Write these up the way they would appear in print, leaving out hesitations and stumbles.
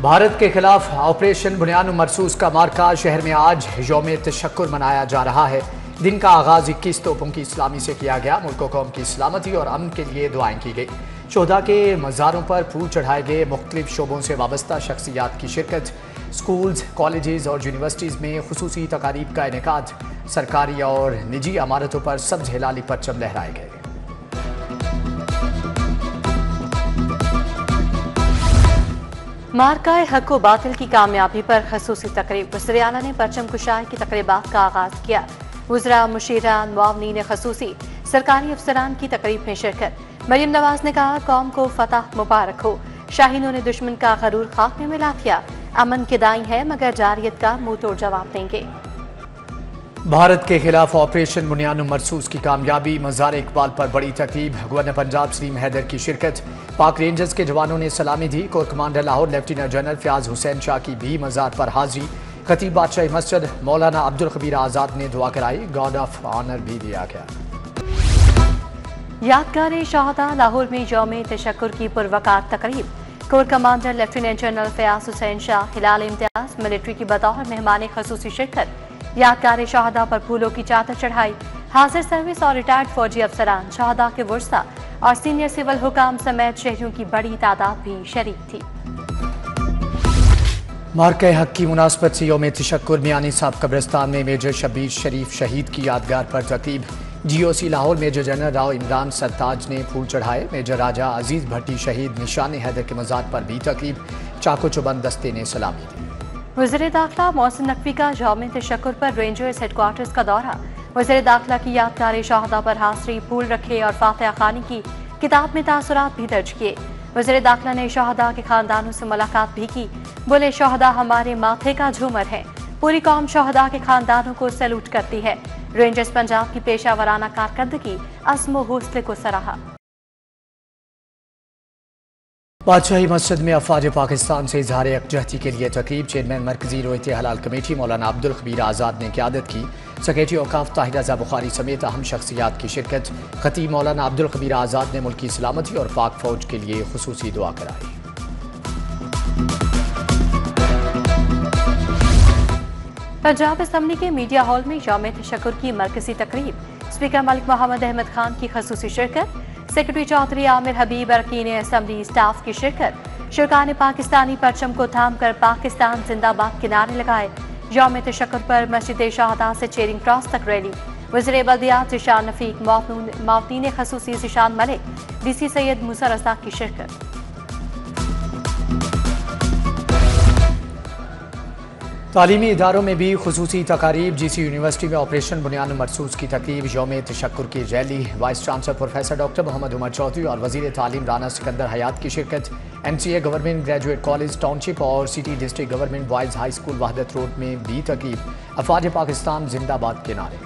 भारत के खिलाफ ऑपरेशन बुनियाद मरसूस का मार्का शहर में आज यौम तशक्कुर मनाया जा रहा है। दिन का आगाज 21 तोपों की इस्लामी से किया गया। मुल्क व कौम की सलामती और अमन के लिए दुआएं की गई। शोहदा के मज़ारों पर फूल चढ़ाए गए। मुख्तलिफ शोबों से वाबस्ता शख्सियात की शिरकत। स्कूल्स, कॉलेजेस और यूनिवर्सिटीज़ में खुसूसी तकारीब का इनेकाद। सरकारी और निजी इमारतों पर सब्ज हिलाली परचम लहराए गए। मार्का हक व बातिल की कामयाबी पर खसूसी तकरीब। वज़ीर आला ने परचम कुशाई की तकरीबात का आगाज किया। वज़रा, मुशीरान, मुआवनीन खसूसी, सरकारी अफसरान की तकरीब में शिरकत। मरियम नवाज ने कहा, कौम को फतह मुबारक हो। शाहीनों ने दुश्मन का गरूर खाक में मिला दिया। अमन के दाई है मगर जारियत का मुंह तोड़ जवाब देंगे। भारत के खिलाफ ऑपरेशन बुनियाद मरसूस की कामयाबी। मज़ार इकबाल पर बड़ी तकरीब। गवर्नर पंजाब सलीम हैदर की शिरकत। पाक रेंजर्स के जवानों ने सलामी दी। Core commander Lahore lieutenant general Fayaz Hussain Shah की भी मज़ार पर हाजिरी। खतीब बादशाही मस्जिद मौलाना अब्दुल खबीर आज़ाद ने दुआ कराई। गार्ड ऑफ ऑनर भी दिया गया। यादगार शहादा लाहौर में यौम तशक्कुर की पुरवकार तकरीब। Core commander lieutenant general Fayaz Hussain Shah, Hilal Imtiaz, military की बतौर मेहमान खसूसी शिरकत। यादगार शहादा पर फूलों की चादर चढ़ाई। हाजिर सर्विस और रिटायर्ड फौजी अफसरान, शहादा के वर्सा और सीनियर सिविल हुकाम समेत शहरियों की बड़ी तादाद भी शरीक थी। मार्का हक की मुनासबत से यौम तशक्कुर मियानी साहब कब्रिस्तान में मेजर शब्बीर शरीफ शहीद की यादगार पर तकरीब। GOC Lahore major general Rao Imran Sartaj ने फूल चढ़ाए। मेजर राजा अजीज भट्टी शहीद निशान हैदर के मज़ार पर भी तकरीब। चाको चुबंद दस्ते ने सलामी दी। वज़ीर दाखिला मोहसिन नकवी का यौम तशक्कुर पर रेंजर्स हेडक्वार्टर्स का दौरा। वज़ीर दाखिला की यादगार शहादा पर हाजिरी, फूल रखे और फातिहा खानी की किताब में तासुरात भी दर्ज किए। वज़ीर दाखिला ने शहादा के खानदानों से मुलाकात भी की। बोले, शहादा हमारे माथे का झूमर है। पूरी कौम शहादा के खानदानों को सैल्यूट करती है। रेंजर्स पंजाब की पेशा वराना कारकर्दगी, अज़्म व हौसले को सराहा। बादशाही मस्जिद में अफवाज पाकिस्तान से इजहार यकजहती के लिए तकरीब। चेयरमैन मरकजी रोयत हलाल कमेटी मौलाना अब्दुल खबीर आज़ाद ने क़यादत की। सेक्रेटरी औकाफ ताहिर रज़ा बुखारी समेत अहम शख्सियात की शिरकत। खतीब मौलाना अब्दुल खबीर आज़ाद ने मुल्क की सलामती और पाक फौज के लिए खुसूसी दुआ कराई। पंजाब असम्बली के मीडिया हॉल में यौम तशक्कुर की मरकजी तकरीब। स्पीकर मलिक मोहम्मद अहमद खान की खसूसी शिरकत। सेक्रेटरी चौधरी आमिर हबीब, अरकीन असम्बली स्टाफ की शिरकत। शुरकान पाकिस्तानी परचम को थाम कर पाकिस्तान जिंदाबाद के नारे लगाए। यौम तशक्कुर पर मस्जिद शहादा से चेरिंग क्रॉस तक रैली। वज़ीर बल्दियात ज़िशान नफ़ीक, मुआवनीन खसूसी ज़िशान मलिक, DC सैयद मूसा रज़ाक की शिरकत। तालीमी इदारों में भी खुसूसी तकारीब। GC यूनिवर्सिटी में ऑपरेशन बुनियाद मरसूस की तकरीब। यौम तशक्कुर की rally. Vice chancellor professor doctor Mohammad Umar Chaudhry और वज़ीर तालीम राना सिकंदर हयात की शिरकत। MCA government graduate college township और city district government boys high school Wahdat road में भी तकरीब। अफवाज पाकिस्तान जिंदाबाद के नारे।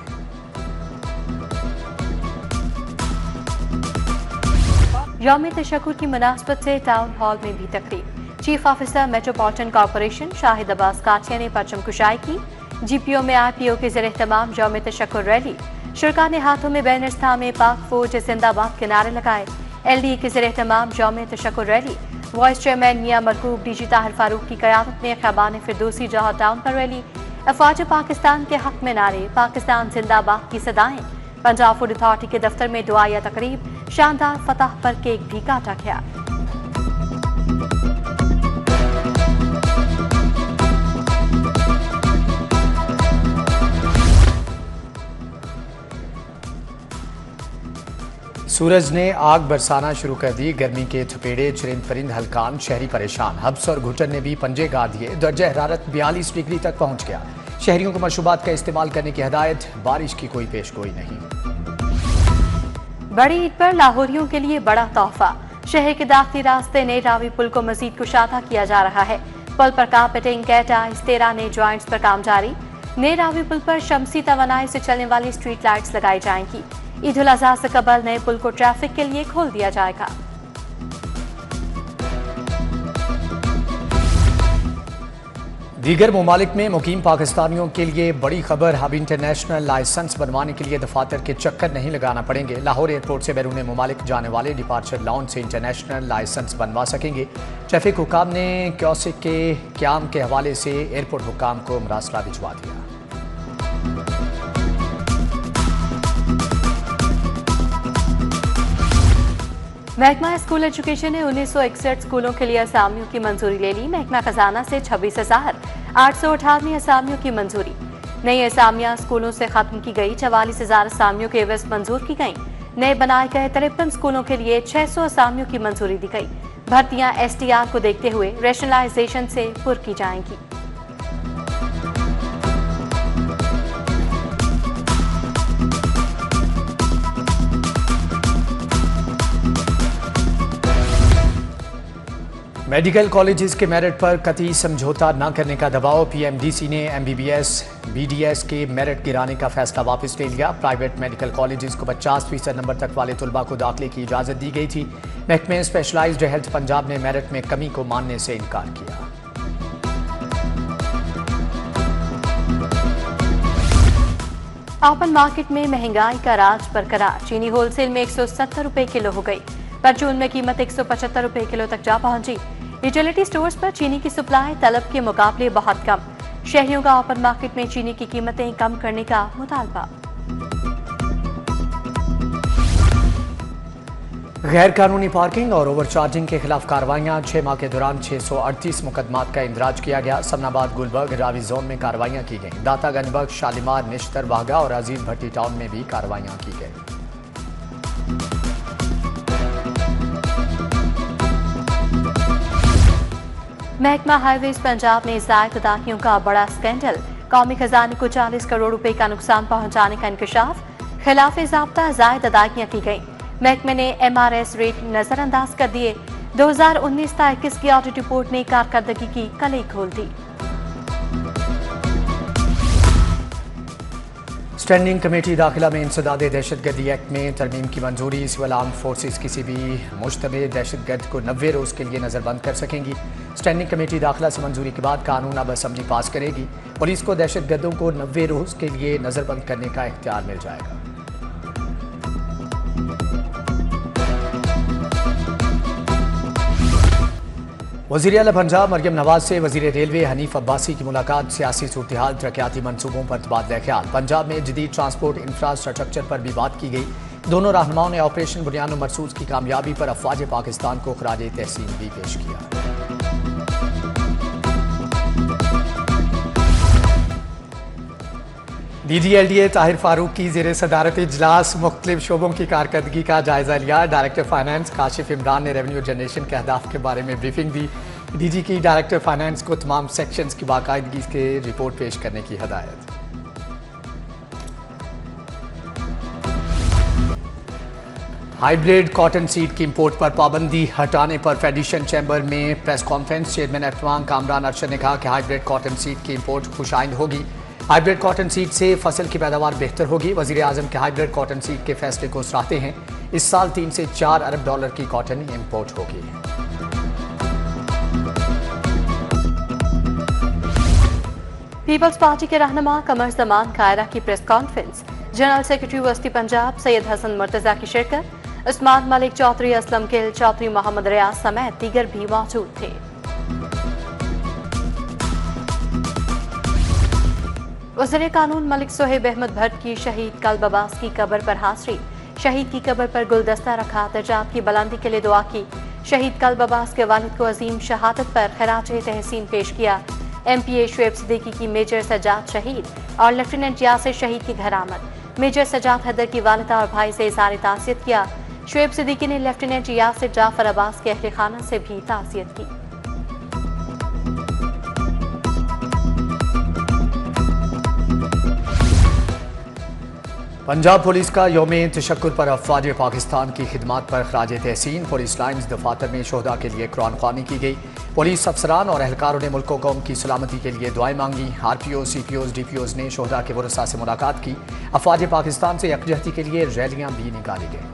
यौम तशक्कुर की मुनासबत से टाउन हॉल में भी तकरीब। Chief officer metropolitan corporation Shahid Abbas Kachia ने परचम कुशाई की। GPO में RPO के ज़ेर एहतमाम यौम तशक्कुर रैली। शुरका ने हाथों में बैनर्स थामे पाक फौज जिंदाबाद के नारे लगाए। LDA के ज़ेर एहतमाम यौम तशक्कुर रैली। वाइस चेयरमैन मियां मरकूब DG ताहिर फारूक की क़यादत में ख़ैबान फिरदौसी जौहर टाउन पर रैली। अफवाज पाकिस्तान के हक में नारे, पाकिस्तान जिंदाबाद की सदाएं। पंजाब फूड अथॉरिटी के दफ्तर में दुआया तकरीब। शानदार फतह पर केक भी काटा गया। सूरज ने आग बरसाना शुरू कर दी। गर्मी के थपेड़े, चरिंद परिंद हलकान, शहरी परेशान। हब्स और घुटन ने भी पंजे गाड़ दिए। दर्जा हरारत 42 डिग्री तक पहुंच गया। शहरियों को मशरूबात का इस्तेमाल करने की हिदायत। बारिश की कोई पेशगोई नहीं। बड़ी ईद पर लाहौरियों के लिए बड़ा तोहफा। शहर के दाखिली रास्ते नए रावी पुल को मजीद कुशादा किया जा रहा है। पुल पर कारपेटिंग, कैटा, इस्तेरा ने ज्वाइंट्स पर काम जारी। नए रावी पुल पर शमसी तवानाई से चलने वाली स्ट्रीट लाइट्स लगाई जाएंगी। ईद उल अज़हा से कबल नए पुल को ट्रैफिक के लिए खोल दिया जाएगा। दीगर ममालिक में मुकीम पाकिस्तानियों के लिए बड़ी खबर। अब इंटरनेशनल लाइसेंस बनवाने के लिए दफातर के चक्कर नहीं लगाना पड़ेंगे। लाहौर एयरपोर्ट से बैरून ममालिक जाने वाले डिपार्चर लाउंज से इंटरनेशनल लाइसेंस बनवा सकेंगे। ट्रैफिक हुकाम ने क्योसिक के क्याम के हवाले से एयरपोर्ट हुकाम को मरासला भिजवा दिया। महकमा स्कूल एजुकेशन ने 1961 स्कूलों के लिए असामियों की मंजूरी ले ली। महकमा खजाना से 26,898 असामियों की मंजूरी। नई असामियां स्कूलों से खत्म की गई। 44,000 असामियों के एवज मंजूर की गई। नए बनाए गए 53 स्कूलों के लिए 600 असामियों की मंजूरी दी गई। भर्तियां STR को देखते हुए रैशनलाइजेशन से पुर की जाएंगी। मेडिकल कॉलेजेस के मेरिट पर कतई समझौता न करने का दबाव। PMDC ने MBBS BDS के मेरिट गिराने का फैसला वापस ले लिया। प्राइवेट मेडिकल कॉलेजेस को 50% नंबर तक वाले तुलबा को दाखिले की इजाज़त दी गई थी। महकमे स्पेशलाइज्ड हेल्थ पंजाब ने मेरिट में कमी को मानने से इनकार किया। ओपन मार्केट में महंगाई का राज बरकरार। चीनी होलसेल में 170 रुपए किलो हो गई। परचून में कीमत 175 रुपए किलो तक जा पहुंची। यूटिलिटी स्टोर्स पर चीनी की सप्लाई तलब के मुकाबले बहुत कम। शहरियों का ओपन मार्केट में चीनी की कीमतें कम करने का मुतालबा। गैर कानूनी पार्किंग और ओवरचार्जिंग के खिलाफ कार्रवाइयां। 6 माह के दौरान 638 मुकदमात का इंदराज किया गया। समनाबाद, गुलबर्ग, रावी जोन में कार्रवाइयां की गईं। दाता, गंजबर्ग, शालीमार, निश्तर, वाहगा और अजीम भट्टी टाउन में भी कार्रवाइयां की गईं। महकमा हाईवेज पंजाब ने जायद अदाकियों का बड़ा स्कैंडल। कौमी खजाने को 40 करोड़ रुपए का नुकसान पहुंचाने का इंकशाफ। खिलाफ ज़ाब्ता जायद अदाकियां की गईं। महकमे ने MRS रेट नजरअंदाज कर दिए। 2019-21 की ऑडिट रिपोर्ट ने कारकर्दगी की कलई खोल दी। स्टैंडिंग कमेटी दाखिला में इंसदाद दहशतगर्दी एक्ट में तरमीम की मंजूरी। सिविल आर्म फोर्सेस किसी भी मुश्तबे दहशतगर्द को 90 रोज़ के लिए नज़रबंद कर सकेंगी। स्टैंडिंग कमेटी दाखिला से मंजूरी के बाद कानून अब असम्बली पास करेगी। पुलिस को दहशतगर्दों को 90 रोज़ के लिए नज़रबंद करने का इख्तियार मिल जाएगा। वज़ीर आला पंजाब मरियम नवाज से वज़ीर रेलवे हनीफ अब्बासी की मुलाकात। सियासी सूरत-ए-हाल, तरक्याती मनसूबों पर तबादला ख्याल। पंजाब में जदीद ट्रांसपोर्ट इंफ्रास्ट्रक्चर पर भी बात की गई। दोनों रहनुमाओं ने ऑपरेशन बुनियाद मरसूज की कामयाबी पर अफवाज पाकिस्तान को खराज तहसीन भी पेश किया। DDLDA ताहिर फारूक की ज़ेरे सदारत इजलास मुख्तलिफ शोबों की कारकर्दगी का जायजा लिया। डायरेक्टर फाइनेंस काशिफ इमरान ने रेवेन्यू जनरेशन के अहदाफ के बारे में ब्रीफिंग दी। DG की डायरेक्टर फाइनेंस को तमाम सेक्शंस की बाकायदगी से रिपोर्ट पेश करने की हदायत। हाइब्रिड कॉटन सीड की इंपोर्ट पर पाबंदी हटाने पर फेडरेशन चैम्बर में प्रेस कॉन्फ्रेंस। चेयरमैन एफवान कामरान अरशद ने कहा कि हाइब्रिड कॉटन सीड की इंपोर्ट खुशाइंद होगी। हाइब्रिड कॉटन सीड से फसल की पैदावार बेहतर होगी। वज़ीर आज़म के हाइब्रिड कॉटन सीड के फैसले को सराहते हैं। इस साल 3 से 4 अरब डॉलर की कॉटन इंपोर्ट होगी। पीपल्स पार्टी के रहनुमा कमर जमान कायरा की प्रेस कॉन्फ्रेंस। जनरल सेक्रेटरी वस्ती पंजाब सैयद हसन मुर्तजा की शिरकत। उस्मान मलिक चौधरी, असलम गिल चौधरी, मोहम्मद रियाज समेत दीगर भी मौजूद थे। वज़ीर कानून मलिक सोहेब अहमद भट्ट की शहीद कल्ब अब्बास की कब्र पर हाजिरी। शहीद की कब्र पर गुलदस्ता रखा, दर्जात की बुलंदी के लिए दुआ की। शहीद कल्ब अब्बास के वालिद को अजीम शहादत पर खराज तहसीन पेश किया। MPA शुएब सिद्दीकी की मेजर सजाद शहीद और लेफ्टिनेंट यासिर शहीद की घर आमद। मेजर सजाद हैदर की वालिदा और भाई से इज़हार ताज़ियत किया। शुएब सिद्दीकी ने लेफ्टिनेंट यासिर जाफर अब्बास के अहले खाना से भी ताज़ियत की। पंजाब पुलिस का यौम तशक्कुर पर अफवाज पाकिस्तान की खिदमात पर खराज तहसीन। पुलिस लाइन्स दफातर में शोहदा के लिए कुरान ख्वानी की गई। पुलिस अफसरान और एहलकारों ने मुल्क कौम की सलामती के लिए दुआएं मांगी। RPO, CPOs, DPOs ने शोहदा के वरसा से मुलाकात की। अफवाज पाकिस्तान से यकजहती के लिए रैलियां भी निकाली गईं।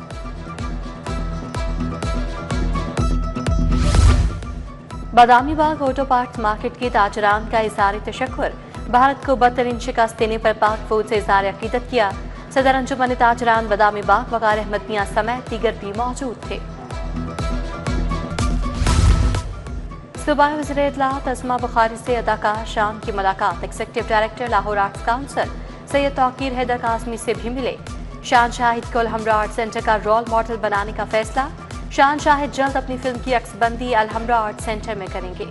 Badami Bagh auto parts market के ताजरान का इज़हार तशक्कुर, भारत को बदतरीन शिकस्त देने पर पाक फौज से इज़हार अकीदत किया। सदर अंजुमन ताजरान बादामी बाग वकार अहमद मियां समेत दीगर भी मौजूद थे। सूबाई वज़ीर इत्तलाआत अस्मा बुखारी से अदाकार शान की मुलाकात। Executive director Lahore arts council Syed Tauqeer Haider Kazmi से भी मिले। शान शाहिद को अलहम्रा आर्ट सेंटर का रोल मॉडल बनाने का फैसला। शान शाहिद जल्द अपनी फिल्म की अक्सबंदी अलहम्रा आर्ट सेंटर में करेंगे।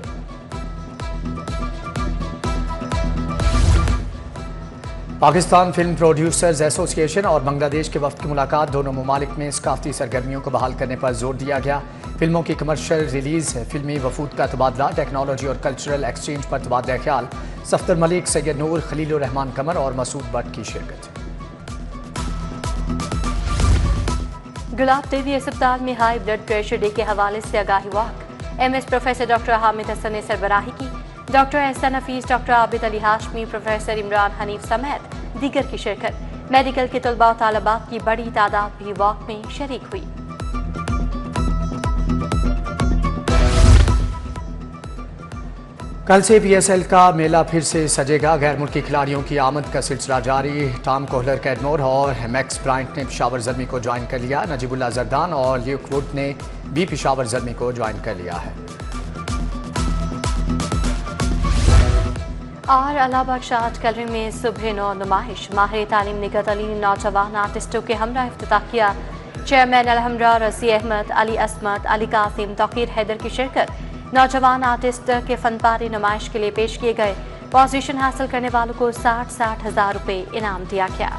पाकिस्तान फिल्म प्रोड्यूसर्स एसोसिएशन और बांग्लादेश के वफ्द की मुलाकात। दोनों ममालिक में सकाफती सरगर्मियों को बहाल करने पर जोर दिया गया। फिल्मों की कमर्शियल रिलीज, फिल्मी वफूद का तबादला, टेक्नोलॉजी और कल्चरल एक्सचेंज पर तबादला ख्याल। सफ्दर मलिक, सैयद नूर, खलीलुर रहमान कमर और मसूद भट्ट की शिरकत। गुलाब देवी अस्पताल में हाई ब्लड प्रेशर डे के हवाले से आगाही walk. MS professor doctor Hamid Hasan ने सरबराही की। Doctor Ehsan Hafeez, doctor Abid Ali Hashmi, professor Imran Hanif समेत दीगर की शिरकत। मेडिकल के तलबा और तालिबात की बड़ी तादाद भी वॉक में शरीक हुई। कल से PSL का मेला फिर से सजेगा। गैर मुल्की खिलाड़ियों की आमद का सिलसिला जारी। टॉम कोहलर, कैडमोर और मैक्स ब्रायंट ने पेशावर ज़ल्मी को ज्वाइन कर लिया। नजीबुल्लाह जरदान और ल्यूक वुड ने भी पेशावर ज़ल्मी को ज्वाइन कर लिया है। और अलाहाबाद शार्ट गैलरी में सुबह 9 नुमाइश। माहिर तालीम ने गतलीन नौजवान आर्टिस्टों के हमरा इफ्तिताह किया। चेयरमैन अलहम्रा रसी अहमद, अली असमत, अली कासिम, तौकीर हैदर की शिरकत। नौजवान आर्टिस्ट के फनपारे नुमाइश के लिए पेश किए गए। पोजीशन हासिल करने वालों को 60,000 रुपये इनाम दिया गया।